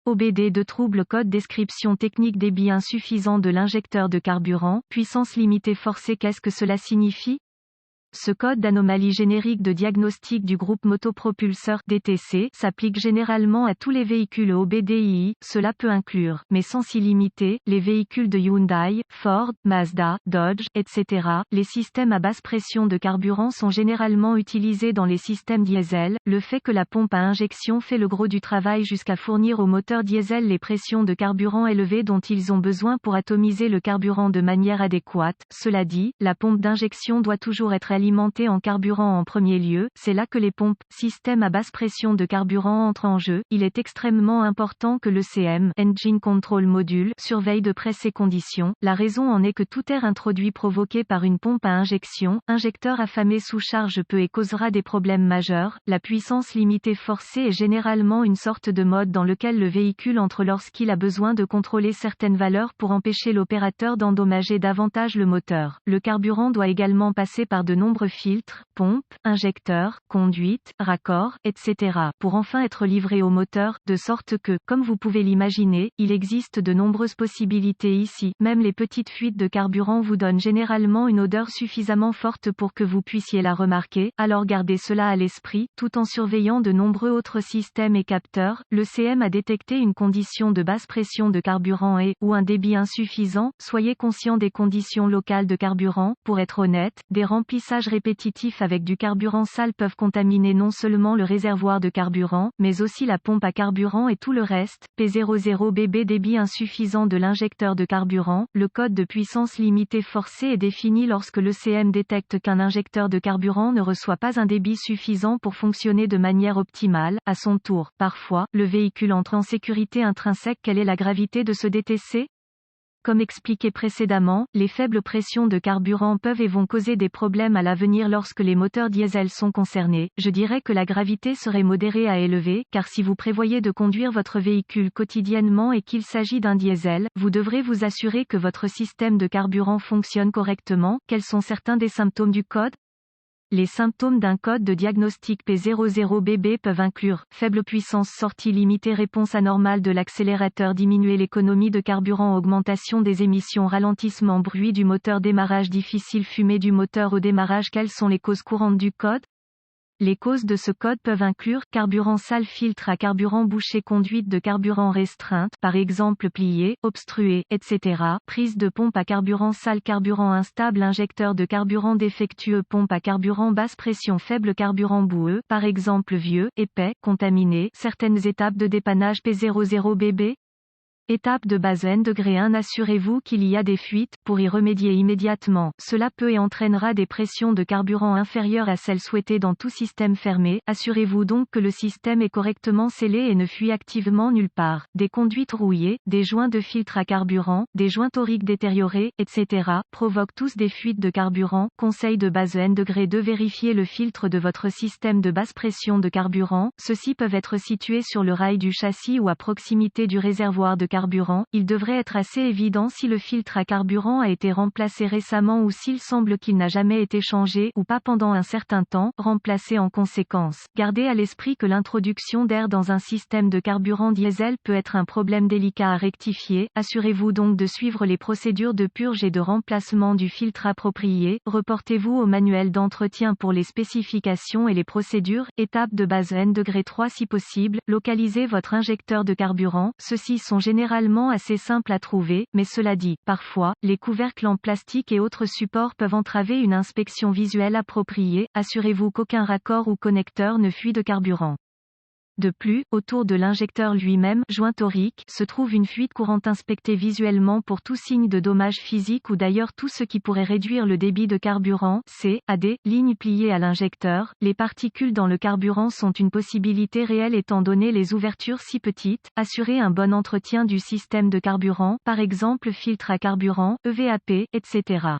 OBD de trouble code description technique débit insuffisant de l'injecteur de carburant, puissance limitée forcée. Qu'est-ce que cela signifie? Ce code d'anomalie générique de diagnostic du groupe motopropulseur DTC s'applique généralement à tous les véhicules OBDII, cela peut inclure, mais sans s'y limiter, les véhicules de Hyundai, Ford, Mazda, Dodge, etc. Les systèmes à basse pression de carburant sont généralement utilisés dans les systèmes diesel, le fait que la pompe à injection fait le gros du travail jusqu'à fournir au moteur diesel les pressions de carburant élevées dont ils ont besoin pour atomiser le carburant de manière adéquate. Cela dit, la pompe d'injection doit toujours être alimenté en carburant en premier lieu, c'est là que les pompes, systèmes à basse pression de carburant entrent en jeu. Il est extrêmement important que le CM, Engine Control Module, surveille de près ces conditions. La raison en est que tout air introduit provoqué par une pompe à injection, injecteur affamé sous charge peut et causera des problèmes majeurs. La puissance limitée forcée est généralement une sorte de mode dans lequel le véhicule entre lorsqu'il a besoin de contrôler certaines valeurs pour empêcher l'opérateur d'endommager davantage le moteur. Le carburant doit également passer par de nombreux filtres, pompes, injecteurs, conduites, raccords, etc. pour enfin être livré au moteur, de sorte que, comme vous pouvez l'imaginer, il existe de nombreuses possibilités ici. Même les petites fuites de carburant vous donnent généralement une odeur suffisamment forte pour que vous puissiez la remarquer, alors gardez cela à l'esprit, tout en surveillant de nombreux autres systèmes et capteurs. Le CM a détecté une condition de basse pression de carburant ou un débit insuffisant. Soyez conscient des conditions locales de carburant. Pour être honnête, des remplissages répétitifs avec du carburant sale peuvent contaminer non seulement le réservoir de carburant, mais aussi la pompe à carburant et tout le reste. P00BB débit insuffisant de l'injecteur de carburant. Le code de puissance limitée forcée est défini lorsque le CM détecte qu'un injecteur de carburant ne reçoit pas un débit suffisant pour fonctionner de manière optimale. À son tour, parfois, le véhicule entre en sécurité intrinsèque. Quelle est la gravité de ce DTC? Comme expliqué précédemment, les faibles pressions de carburant peuvent et vont causer des problèmes à l'avenir lorsque les moteurs diesel sont concernés. Je dirais que la gravité serait modérée à élevée, car si vous prévoyez de conduire votre véhicule quotidiennement et qu'il s'agit d'un diesel, vous devrez vous assurer que votre système de carburant fonctionne correctement. Quels sont certains des symptômes du code? Les symptômes d'un code de diagnostic P00BB peuvent inclure faible puissance sortie limitée, réponse anormale de l'accélérateur, diminuer l'économie de carburant, augmentation des émissions, ralentissement, bruit du moteur, démarrage difficile, fumée du moteur au démarrage. Quelles sont les causes courantes du code? Les causes de ce code peuvent inclure carburant sale, filtre à carburant bouché, conduite de carburant restreinte, par exemple pliée, obstruée, etc. Prise de pompe à carburant sale, carburant instable, injecteur de carburant défectueux, pompe à carburant basse pression faible, carburant boueux, par exemple vieux, épais, contaminé. Certaines étapes de dépannage P00BB. Étape de base degré 1. Assurez-vous qu'il y a des fuites, pour y remédier immédiatement. Cela peut et entraînera des pressions de carburant inférieures à celles souhaitées dans tout système fermé. Assurez-vous donc que le système est correctement scellé et ne fuit activement nulle part. Des conduites rouillées, des joints de filtre à carburant, des joints toriques détériorés, etc. provoquent tous des fuites de carburant. Conseil de base degré 2. Vérifiez le filtre de votre système de basse pression de carburant. Ceux-ci peuvent être situés sur le rail du châssis ou à proximité du réservoir de carburant. Il devrait être assez évident si le filtre à carburant a été remplacé récemment ou s'il semble qu'il n'a jamais été changé ou pas pendant un certain temps, remplacé en conséquence. Gardez à l'esprit que l'introduction d'air dans un système de carburant diesel peut être un problème délicat à rectifier. Assurez-vous donc de suivre les procédures de purge et de remplacement du filtre approprié. Reportez-vous au manuel d'entretien pour les spécifications et les procédures. Étape de base degré 3 si possible. Localisez votre injecteur de carburant. Ceux-ci sont généralement assez simple à trouver, mais cela dit, parfois, les couvercles en plastique et autres supports peuvent entraver une inspection visuelle appropriée. Assurez-vous qu'aucun raccord ou connecteur ne fuit de carburant. De plus, autour de l'injecteur lui-même, joint torique, se trouve une fuite courante. Inspectée visuellement pour tout signe de dommage physique ou d'ailleurs tout ce qui pourrait réduire le débit de carburant. CAD, ligne pliée à l'injecteur. Les particules dans le carburant sont une possibilité réelle étant donné les ouvertures si petites. Assurez un bon entretien du système de carburant, par exemple filtre à carburant, EVAP, etc.